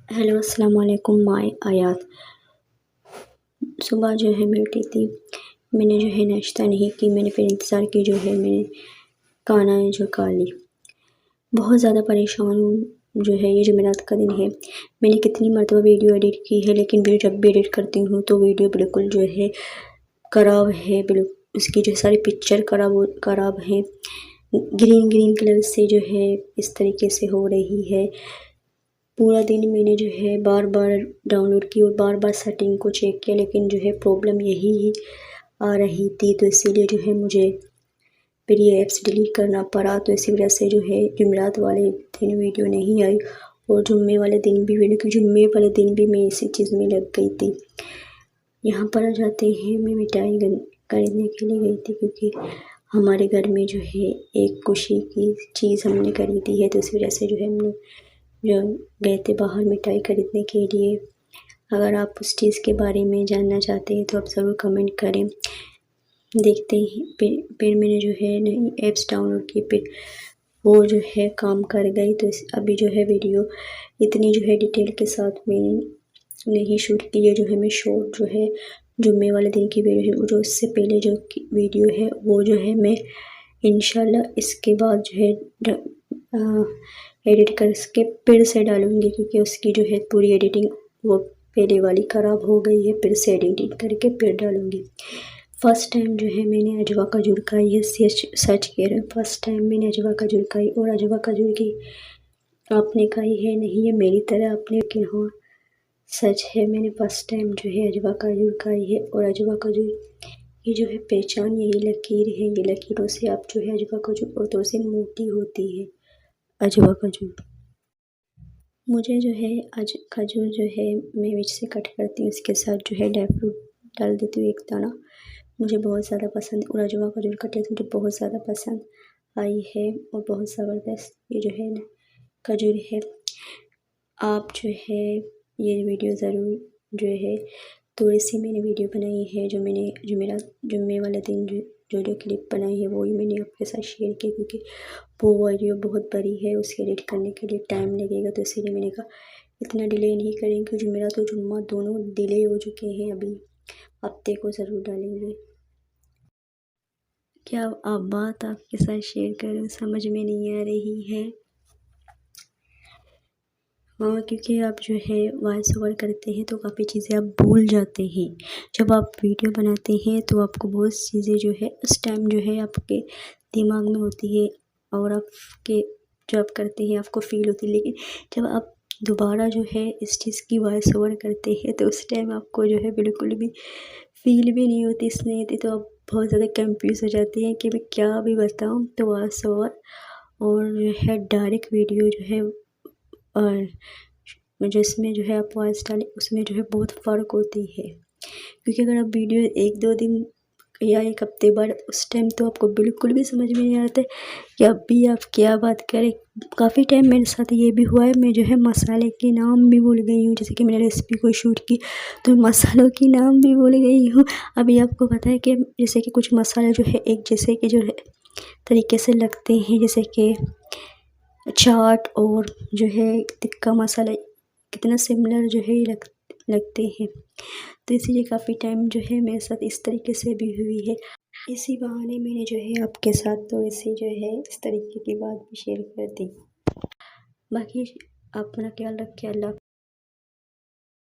Hello अस्सलाम वालेकुम my आयात। सुबह जो है मैं उठी थी, मैंने जो है नाश्ता नहीं की, मैंने फिर इंतज़ार की, जो है मैंने खाना जो खा ली। बहुत ज़्यादा परेशान हूँ। जो है ये जुमेरात का दिन है, मैंने कितनी मरतबा वीडियो एडिट की है, लेकिन वीडियो जब भी एडिट करती हूँ तो वीडियो बिल्कुल जो है ख़राब है। उसकी जो सारी पिक्चर ख़राब है, ग्रीन कलर से जो है इस तरीके से हो रही है। पूरा दिन मैंने जो है बार बार डाउनलोड की और बार बार सेटिंग को चेक किया, लेकिन जो है प्रॉब्लम यही आ रही थी। तो इसीलिए जो है मुझे फिर ये ऐप्स डिलीट करना पड़ा। तो इसी वजह से जो है जुमेरात वाले दिन वीडियो नहीं आई और जुम्मे वाले दिन भी वीडियो, क्योंकि जुम्मे वाले दिन भी मैं इसी चीज़ में लग गई थी। यहाँ पर आ जाते हैं, मैं मिठाई खरीदने के लिए गई थी, क्योंकि हमारे घर में जो है एक खुशी की चीज़ हमने खरीदी है। तो इस वजह से जो है हम लोग जो गए थे बाहर मिठाई खरीदने के लिए। अगर आप उस चीज़ के बारे में जानना चाहते हैं तो आप ज़रूर कमेंट करें। देखते ही फिर मैंने जो है नई ऐप्स डाउनलोड की, फिर वो जो है काम कर गई। तो अभी जो है वीडियो इतनी जो है डिटेल के साथ मैंने नहीं शूट की है। जो है मैं शॉर्ट जो है जुम्मे वाले दिन की वीडियो है, जो इससे पहले जो वीडियो है वो जो है मैं इंशाल्लाह इसके बाद जो है एडिट करके फिर से डालूँगी, क्योंकि उसकी जो है पूरी एडिटिंग वो पहले वाली ख़राब हो गई है। फिर से एडिटिंग करके फिर डालूँगी। फ़र्स्ट टाइम जो है मैंने अजवा खजूर खाई है, सच कह रहे हैं। फ़र्स्ट टाइम मैंने अजवा खजूर खाई, और अजवा खजूर की आपने खाई है नहीं है मेरी तरह आपने, लेकिन हाँ सच है, मैंने फ़र्स्ट टाइम जो है अजवा खजूर खाई है। और अजवा खजूर की जो है पहचान यही लकीर है, ये लकीरों से आप जो है अजवा खजूर और थोड़ी सी मोटी होती है अजवा खजूर। मुझे जो है आज खजूर जो है मैं बीच से कट करती हूँ, इसके साथ जो है ड्राई फ्रूट डाल देती हूँ एक दाना। मुझे बहुत ज़्यादा पसंद, और अजवा खजूर का टेस्ट मुझे बहुत ज़्यादा पसंद आई है, और बहुत ज़बरदस्त ये जो है ना खजूर है। आप जो है ये वीडियो ज़रूर जो है थोड़ी सी मैंने वीडियो बनाई है, जो मैंने जुम्मे वाले दिन जो क्लिप बनाई है वो ही मैंने आपके साथ शेयर की, क्योंकि वो वीडियो बहुत बड़ी है, उसके एडिट करने के लिए टाइम लगेगा। तो इसीलिए मैंने कहा इतना डिले नहीं करेंगे, जुमेरात तो जुम्मा दोनों डिले हो चुके हैं, अभी हफ्ते को ज़रूर डालेंगे। क्या आप बात आपके साथ शेयर करूँ, समझ में नहीं आ रही है। हाँ, क्योंकि आप जो है वॉइस ओवर करते हैं तो काफ़ी चीज़ें आप भूल जाते हैं। जब आप वीडियो बनाते हैं तो आपको बहुत चीज़ें जो है उस टाइम जो है आपके दिमाग में होती है, और आपके जो आप करते हैं आपको फ़ील होती है, लेकिन जब आप दोबारा जो है इस चीज़ की वॉइस ओवर करते हैं तो उस टाइम आपको जो है बिल्कुल भी फ़ील भी नहीं होती, इसलिए होती, तो आप बहुत ज़्यादा कंफ्यूज हो जाती हैं कि मैं क्या भी बताऊँ। तो वॉइस ओवर और जो है डायरेक्ट वीडियो जो है और जिसमें जो है आप वॉइस डालें उसमें जो है बहुत फ़र्क होती है, क्योंकि अगर आप वीडियो 1-2 दिन या 1 हफ्ते बाद उस टाइम तो आपको बिल्कुल भी समझ में नहीं आता है कि अभी आप क्या बात करें। काफ़ी टाइम मेरे साथ ये भी हुआ है, मैं जो है मसाले के नाम भी भूल गई हूँ। जैसे कि मैंने रेसिपी को शूट की तो मसालों के नाम भी भूल गई हूँ। अभी आपको पता है कि जैसे कि कुछ मसाला जो है एक जैसे कि जो है तरीके से लगते हैं, जैसे कि चाट और जो है टिक्का मसाला कितना सिमिलर जो है लगते हैं। तो इसीलिए काफ़ी टाइम जो है मेरे साथ इस तरीके से भी हुई है। इसी बहाने मैंने जो है आपके साथ थोड़ी सी जो है इस तरीके की बात भी शेयर कर दी। बाकी आप अपना ख्याल रखिए। अल्लाह।